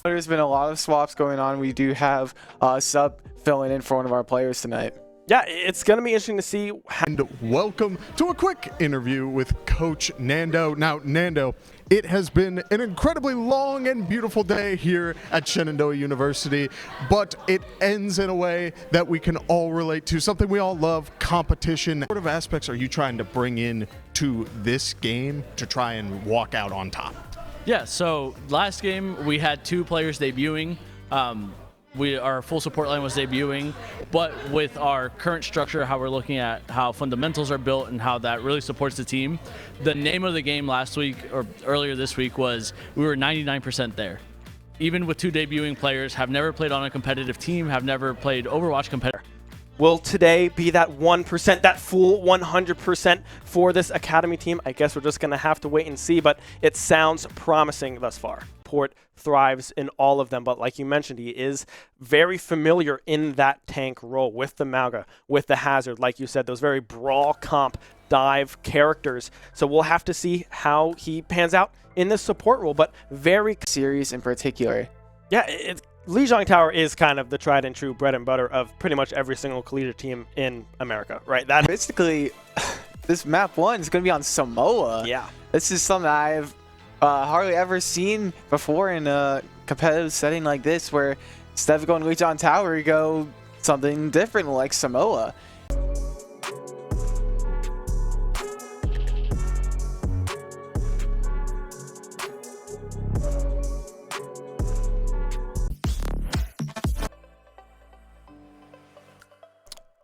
There's been a lot of swaps going on. We do have Sub filling in for one of our players tonight. Yeah, it's going to be interesting to see. And welcome to a quick interview with Coach Nando. Now, Nando, it has been an incredibly long and beautiful day here at Shenandoah University, but it ends in a way that we can all relate to, something we all love, competition. What sort of aspects are you trying to bring in to this game to try and walk out on top? Yeah, so last game we had 2 players debuting. Our full support line was debuting, but with our current structure, how we're looking at how fundamentals are built and how that really supports the team, the name of the game last week or earlier this week was we were 99% there. Even with 2 debuting players, have never played on a competitive team, have never played Overwatch competitive. Will today be that 1%, that full 100% for this Academy team? I guess we're just going to have to wait and see, but it sounds promising thus far. Port thrives in all of them, but like you mentioned, he is very familiar in that tank role with the Mauga, with the Hazard, like you said, those very brawl comp dive characters. So we'll have to see how he pans out in this support role, but very series in particular. Yeah, Lijiang Tower is kind of the tried and true bread and butter of pretty much every single collegiate team in America, right? That basically, this map 1 is going to be on Samoa. Yeah. This is something I've hardly ever seen before in a competitive setting like this, where instead of going Lijiang Tower, you go something different like Samoa.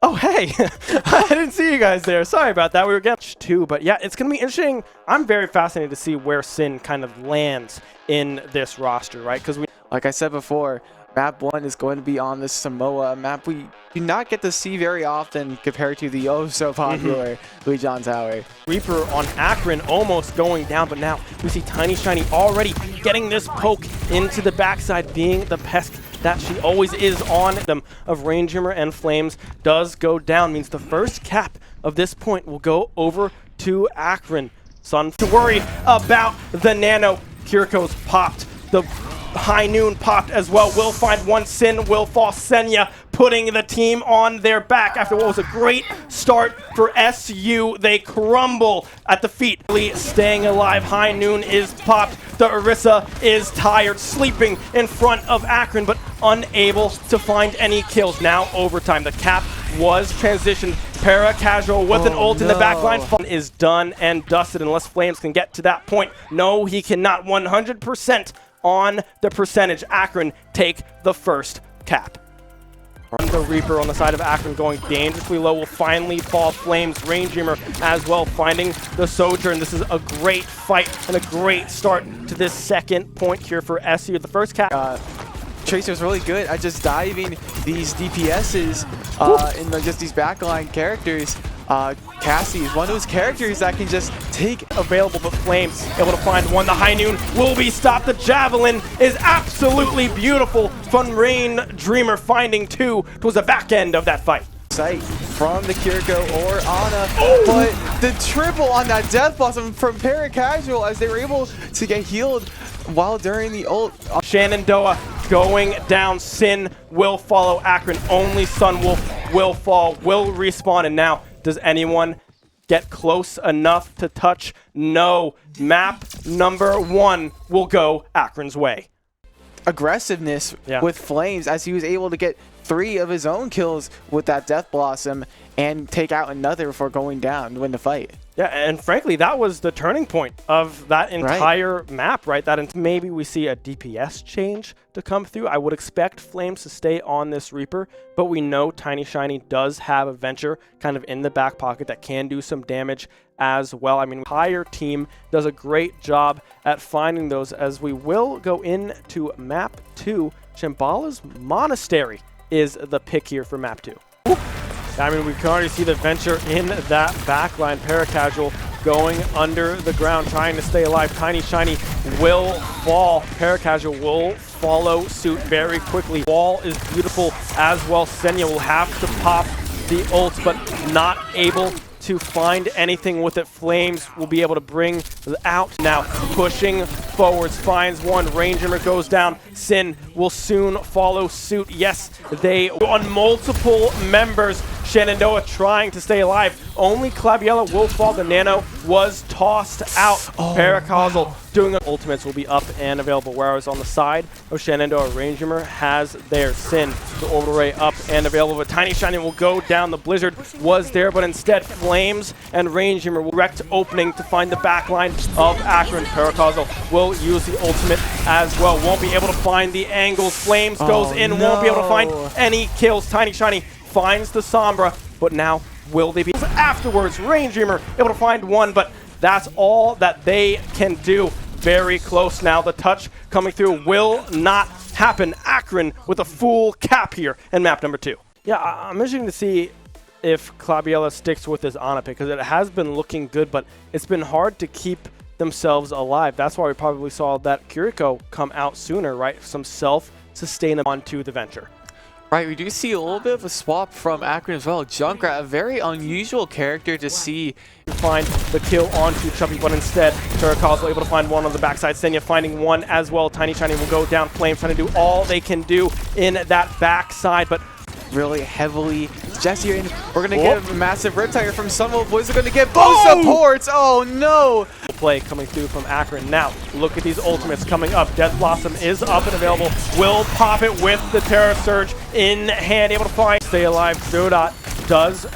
Oh, hey, I didn't see you guys there. Sorry about that. We were getting 2, but yeah, it's going to be interesting. I'm very fascinated to see where Sin kind of lands in this roster, right? Because like I said before, map 1 is going to be on this Samoa map we do not get to see very often compared to the so popular Lijiang Tower. Reaper on Akron almost going down, but now we see Tiny Shiny already getting this poke into the backside, being the pest that she always is on them of Rain Dreamer and Flames does go down. Means the first cap of this point will go over to Akron. Sun to worry about the Nano. Kiriko's popped. The High Noon popped as well. Will find one. Sin will fall. Senya putting the team on their back after what was a great start for SU. They crumble at the feet. Staying alive. High Noon is popped. The Orisa is tired, sleeping in front of Akron, but unable to find any kills. Now overtime. The cap was transitioned. Para-casual with an ult in the backline. Fun is done and dusted unless Flames can get to that point. No, he cannot. 100% on the percentage. Akron take the first cap. The Reaper on the side of Akron going dangerously low will finally fall. Flames, Rain Dreamer as well finding the Sojourn. This is a great fight and a great start to this second point here for SU. The first cap. Tracer was really good at just diving these DPSs in just these backline characters. Cassie is one of those characters that can just take available, but Flames able to find one. The High Noon will be stopped. The Javelin is absolutely beautiful from Rain Dreamer finding 2 towards the back end of that fight. Sight from the Kiriko or Ana, but the triple on that Death Blossom from Para-casual as they were able to get healed while during the ult. Shenandoah going down. Sin will follow Akron. Only Sunwolf will fall, will respawn, and now does anyone get close enough to touch? No. Map number 1 will go Akron's way. Aggressiveness with Flames as he was able to get 3 of his own kills with that Death Blossom and take out another before going down to win the fight. Yeah, and frankly, that was the turning point of that entire map, right? That maybe we see a DPS change to come through. I would expect Flames to stay on this Reaper, but we know Tiny Shiny does have a Venture kind of in the back pocket that can do some damage as well. I mean, the entire team does a great job at finding those as we will go into map 2. Shambhala's Monastery is the pick here for map 2. I mean, we can already see the Venture in that backline. Para-casual going under the ground, trying to stay alive. Tiny Shiny will fall. Para-casual will follow suit very quickly. Wall is beautiful as well. Senya will have to pop the ult, but not able to find anything with it. Flames will be able to bring out now. Pushing forwards, finds one. Ranger goes down. Sin will soon follow suit. Yes, they on multiple members. Shenandoah trying to stay alive. Only Claviella will fall. The Nano was tossed out. Paracausal doing ultimates will be up and available. Whereas on the side of Shenandoah, Ranger has their Sin. The orbital ray up and available. But Tiny Shiny will go down. The Blizzard was there, but instead Flames and Ranger will direct opening to find the backline of Akron. Paracausal will use the ultimate as well. Won't be able to find the angles. Flames goes in. Won't be able to find any kills. Tiny Shiny finds the Sombra, but now will they be afterwards? Ranger able to find one, but that's all that they can do. Very close now. The touch coming through will not happen. Akron with a full cap here in map number 2. Yeah, I'm interested to see if Claviella sticks with this Ana pick, because it has been looking good, but it's been hard to keep themselves alive. That's why we probably saw that Kiriko come out sooner, right? Some self-sustain onto the venture. Right, we do see a little bit of a swap from Akron as well. Junkrat, a very unusual character to see. Find the kill onto Chubby, but instead, Paracausal able to find one on the backside. Senya finding one as well. Tiny Shiny will go down. Flames trying to do all they can do in that backside, but really heavily Jesse in. We're going to get a massive Riptire from Sunwolf. Boys are going to get both supports. Oh, no. Play coming through from Akron. Now, look at these ultimates coming up. Death Blossom is up and available. Will pop it with the Terra Surge in hand. Able to find. Stay alive. Dodot does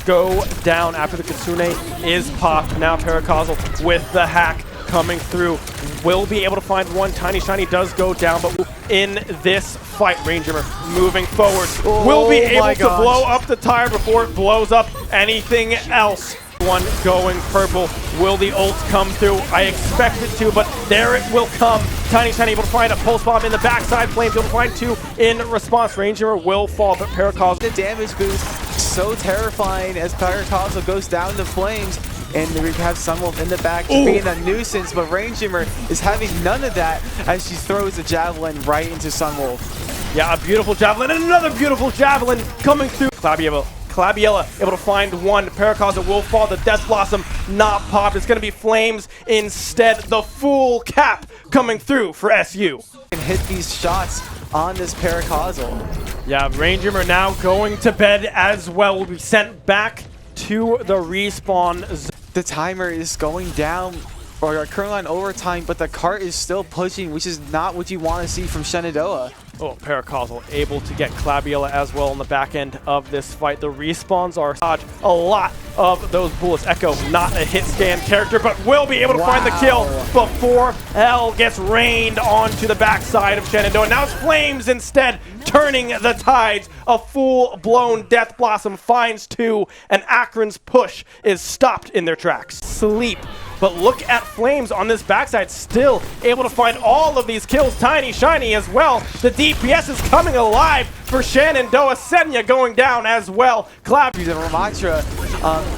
go down after the Kitsune is popped. Now Paracausal with the hack coming through. Will be able to find one. Tiny Shiny does go down, but in this fight, Ranger moving forward. Will be able to blow up the tire before it blows up anything else. One going purple. Will the ult come through? I expect it to, but there it will come. Tiny Shiny able to find a pulse bomb in the backside. Flames able to find two in response. Ranger will fall, but Paracausal. The damage boost so terrifying as Paracausal goes down to Flames. And we have Sunwolf in the back being a nuisance, but Ranger is having none of that as she throws a javelin right into Sunwolf. Yeah, a beautiful javelin and another beautiful javelin coming through. Claviella able to find one. Paracausal will fall. The Death Blossom not popped. It's going to be Flames instead. The full cap coming through for SU. And hit these shots on this Paracausal. Yeah, Ranger now going to bed as well. Will be sent back to the respawn zone. The timer is going down, or currently on overtime, but the cart is still pushing, which is not what you want to see from Shenandoah. Oh, Paracausal able to get Claviella as well on the back end of this fight. The respawns are dodge a lot of those bullets. Echo, not a hit scan character, but will be able to find the kill before Hell gets rained onto the backside of Shenandoah. Now it's Flames instead, turning the tides. A full-blown Death Blossom finds two, and Akron's push is stopped in their tracks. Sleep. But look at Flames on this backside, still able to find all of these kills. Tiny Shiny as well. The DPS is coming alive for Shenandoah. Senya going down as well. Using Ramatra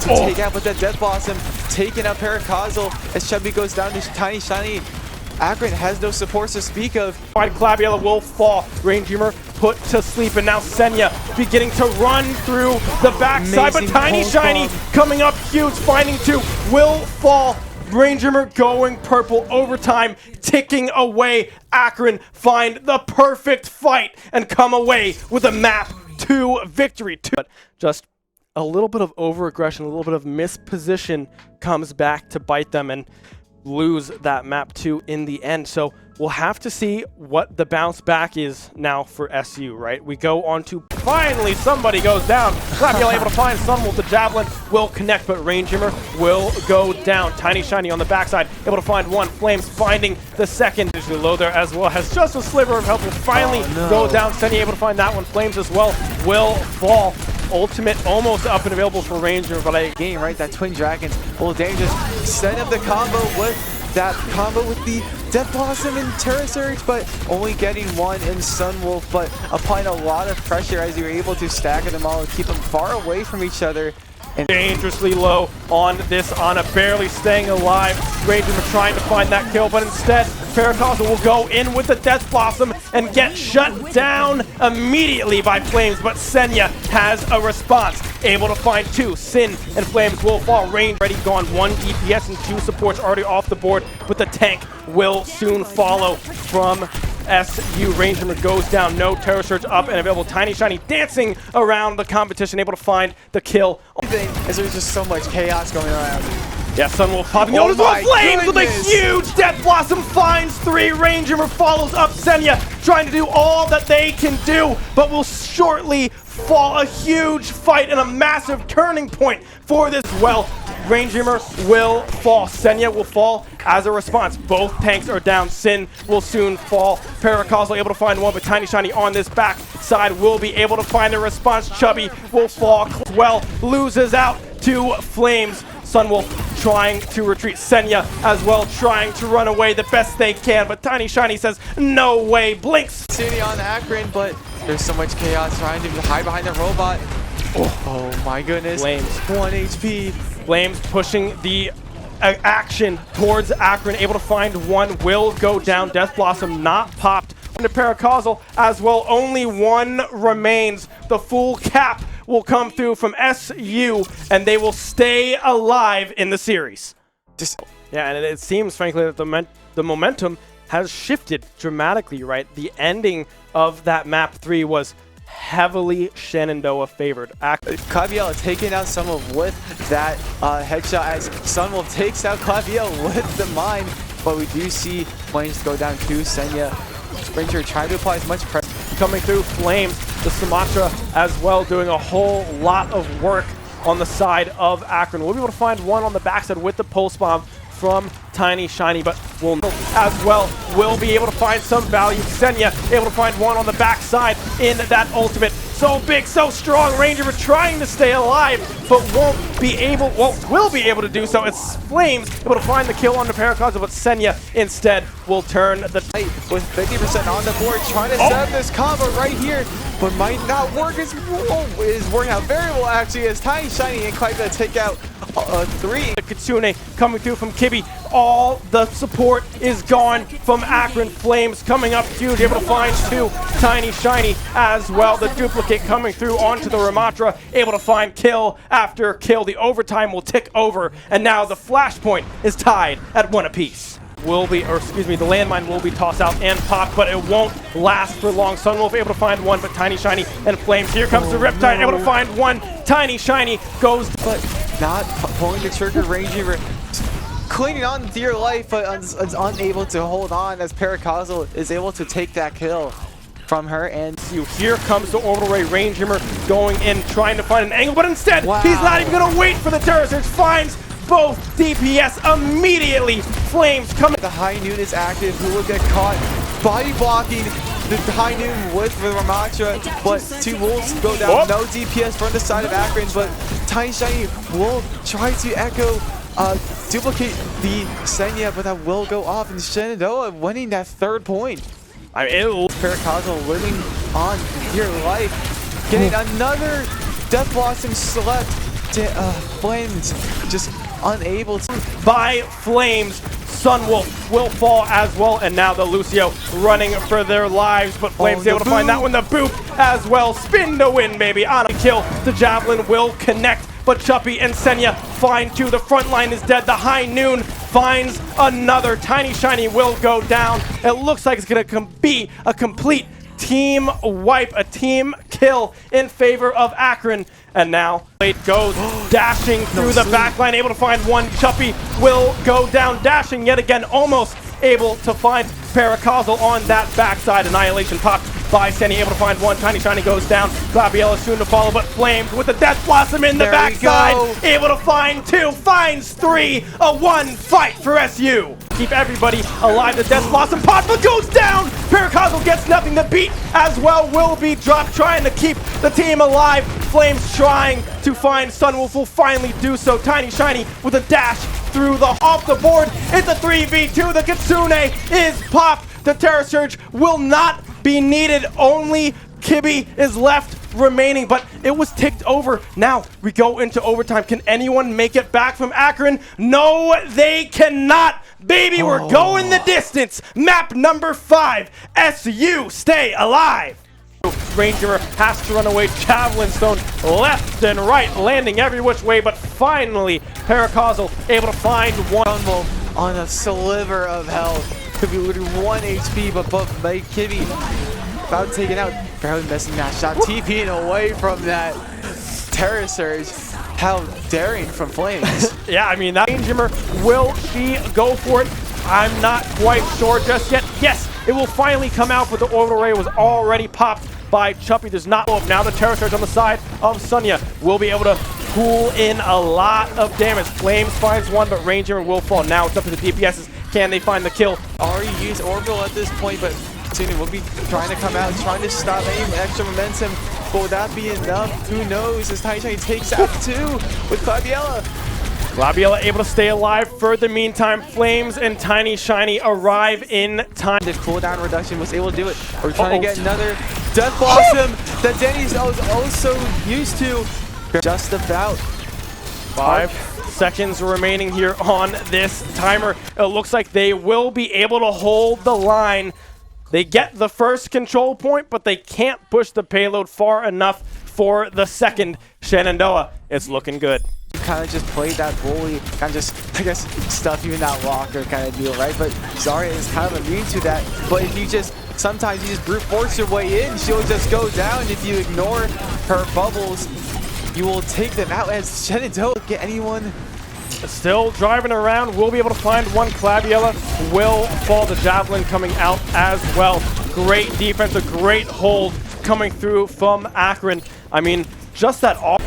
to take out with that Death Blossom, taking out Paracausal as Chubby goes down to Tiny Shiny. Akron has no supports to speak of. Claviella will fall. Ranger put to sleep, and now Senya beginning to run through the backside. But Tiny Shiny coming up huge, finding two, will fall. Ranger going purple, overtime ticking away. Akron find the perfect fight and come away with a map 2 victory. But just a little bit of over-aggression, a little bit of misposition comes back to bite them and lose that map 2 in the end. So we'll have to see what the bounce back is now for SU, right? We go on to finally somebody goes down. Claviella able to find Sunwolf. The javelin will connect, but Ranger will go down. Tiny Shiny on the backside able to find one. Flames finding the second. Low there as well has just a sliver of help. Will finally go down. Senya able to find that one. Flames as well will fall. Ultimate almost up and available for Ranger, but game, right? That Twin Dragons, a little dangerous. Set up the combo with that combo with the Death Blossom and Terra Surge, but only getting one in Sunwolf, but applying a lot of pressure as you were able to stagger them all and keep them far away from each other. And dangerously low on this Ana, barely staying alive. Ranger trying to find that kill, but instead Paracausal will go in with the Death Blossom and get shut down immediately by Flames, but Senya has a response. Able to find two. Sin and Flames will fall. Range already gone. 1 DPS and 2 supports already off the board, but the tank will soon follow from SU. Ranger goes down. No Terror Surge up and available. Tiny Shiny dancing around the competition, able to find the kill. As there's just so much chaos going around. Yeah, Sunwolf popping Oh notice my with Flames with a goodness. huge Death Blossom, finds 3. Ranger follows up Senya, trying to do all that they can do, but will shortly fall. A huge fight and a massive turning point for this. Well, Ranger will fall. Senya will fall as a response. Both tanks are down. Sin will soon fall. Paracosmo able to find one, but Tiny Shiny on this back side will be able to find a response. Chubby will fall. Well, loses out to Flames. Sunwolf trying to retreat. Senya as well trying to run away the best they can, but Tiny Shiny says no way. Blinks. City on Akron, but there's so much chaos trying to hide behind the robot. Oh my goodness. Flames. 1 HP. Flames pushing the action towards Akron, able to find one, will go down. Death Blossom not popped into Paracausal as well. Only 1 remains. The full cap will come through from SU, and they will stay alive in the series. Yeah, and it seems, frankly, that the momentum has shifted dramatically, right? The ending of that map 3 was heavily Shenandoah favored. Claviel taking out Sunwolf with that headshot as Sunwolf takes out Claviel with the mine, but we do see Flames go down to Senya. Ranger trying to apply as much pressure. Coming through Flames, the Sumatra as well doing a whole lot of work on the side of Akron. We'll be able to find one on the backside with the pulse bomb from Tiny Shiny, but will as well will be able to find some value. Senya able to find one on the backside in that ultimate. So big, so strong. Ranger trying to stay alive, but won't be able, well, will be able to do so. It's Flames able to find the kill on the Paracosmo, but Senya instead will turn the fight with 50% on the board, trying to set up this combo right here, but might not work. It's working out very well actually, as Tiny Shiny and Claviel take out 3. The Kitsune coming through from Kibby. All the support is gone from Akron. Flames coming up huge, able to find 2. Tiny Shiny as well. The duplicate coming through onto the Ramatra, able to find kill after kill. The overtime will tick over, and now the flashpoint is tied at 1 apiece. The landmine will be tossed out and popped, but it won't last for long. Sunwolf able to find one, but Tiny Shiny and Flames. Here comes the Riptide, able to find one. Tiny Shiny goes, but not pulling the trigger. Ranger clinging on to your life, but is unable to hold on as Paracosmo is able to take that kill from her. And here comes the Orbital Ray. Ranger going in, trying to find an angle, but instead, wow, he's not even going to wait for the Terror Surge. Finds both DPS immediately. Flames coming. The High Noon is active, who will get caught body blocking the High Noon with the Ramatra, but 2 wolves go down. Whoop. No DPS from the side of Akron, but Tiny Shiny will try to echo duplicate the Senya, but that will go off, and Shenandoah winning that 3rd point. Paracosmo living on your life, getting another Death Blossom select to Flames, just unable to. By Flames, Sunwolf will fall as well, and now the Lucio running for their lives, but Flames able to find that one. The boop as well. Spin to win, baby. On a kill, the Javelin will connect, but Chuppy and Senya find 2. The front line is dead. The High Noon finds another. Tiny Shiny will go down. It looks like it's going to be a complete team wipe, a team kill in favor of Akron. And now Blade goes dashing through the back line, able to find one. Chuppy will go down, dashing yet again, almost able to find Paracosmo on that backside. Annihilation popped by Senya, able to find one. Tiny Shiny goes down. Glabiella soon to follow, but Flames with the Death Blossom in the backside, able to find 2, finds 3. A 1 fight for SU. Keep everybody alive. The Death Blossom pop, but goes down. Paracosmo gets nothing to beat as well. Will be dropped, trying to keep the team alive. Flames trying to find Sunwolf, will finally do so. Tiny Shiny with a dash through the off the board. It's a 3v2. The Kitsune is popped. The Terror Surge will not be needed. Only Kibby is left remaining, but it was ticked over. Now we go into overtime. Can anyone make it back from Akron? No, they cannot. Baby, we're going the distance. Map number 5, SU, stay alive. Ranger has to run away. Javelin Stone left and right, landing every which way, but finally, Paracausal able to find one. Rumble on a sliver of health. Could be literally 1 HP, but both by Kibby about taken out. Barely missing that shot. TPing away from that Terror Surge. How daring from Flames. Yeah, I mean, that Ranger, will she go for it? I'm not quite sure just yet. Yes, it will finally come out, but the orbital ray was already popped by Chuppy. Does not blow up. Now the Terror Surge on the side of Sonya will be able to pull in a lot of damage. Flames finds one, but Ranger will fall. Now it's up to the DPSs. Can they find the kill? Already used orbital at this point, but Tina will be trying to come out, trying to stop any extra momentum. But will that be enough? Who knows? As Tiny Shiny takes out 2 with Claviella. Claviella able to stay alive for the meantime. Flames and Tiny Shiny arrive in time. The cooldown reduction was able to do it. We're trying to get another Death Blossom that Denny's also used to. Just about 5 seconds remaining here on this timer. It looks like they will be able to hold the line. They get the first control point, but they can't push the payload far enough for the second. Shenandoah, it's looking good. Kind of just played that bully, kind of just, I guess, stuff you in that locker kind of deal, right? But Zarya is kind of immune to that. But if you just, sometimes you just brute force your way in, she'll just go down. If you ignore her bubbles, you will take them out. As Shenandoah get anyone. Still driving around, we'll be able to find one. Claviella will fall. The Javelin coming out as well. Great defense, a great hold coming through from Akron. I mean, just that all.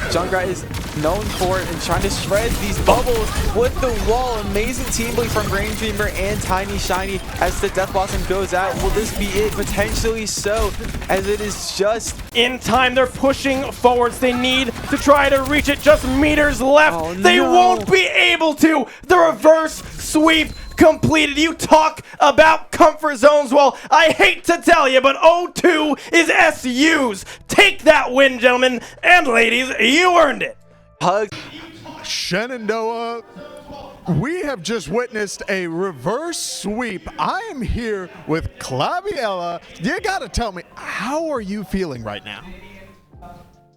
Junkrat is known for it and trying to shred these bubbles with the wall. Amazing team play from Rain Dreamer and Tiny Shiny as the Death Blossom goes out. Will this be it? Potentially so, as it is just in time. They're pushing forwards. They need to try to reach it. Just meters left. Oh, they no. won't be able to. The reverse sweep completed. You talk about comfort zones. Well, I hate to tell you, but 0-2 is SU's. Take that win, gentlemen and ladies. You earned it. hug. Shenandoah, we have just witnessed a reverse sweep. I am here with Claviella. You gotta tell me, how are you feeling right now?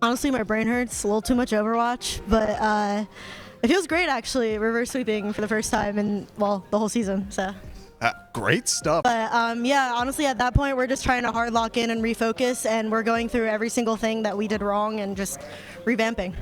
Honestly, my brain hurts. A little too much Overwatch, but it feels great actually, reverse sweeping for the first time in, well, the whole season, so. Great stuff. But yeah, honestly, at that point, we're just trying to hard lock in and refocus, and we're going through every single thing that we did wrong and just revamping.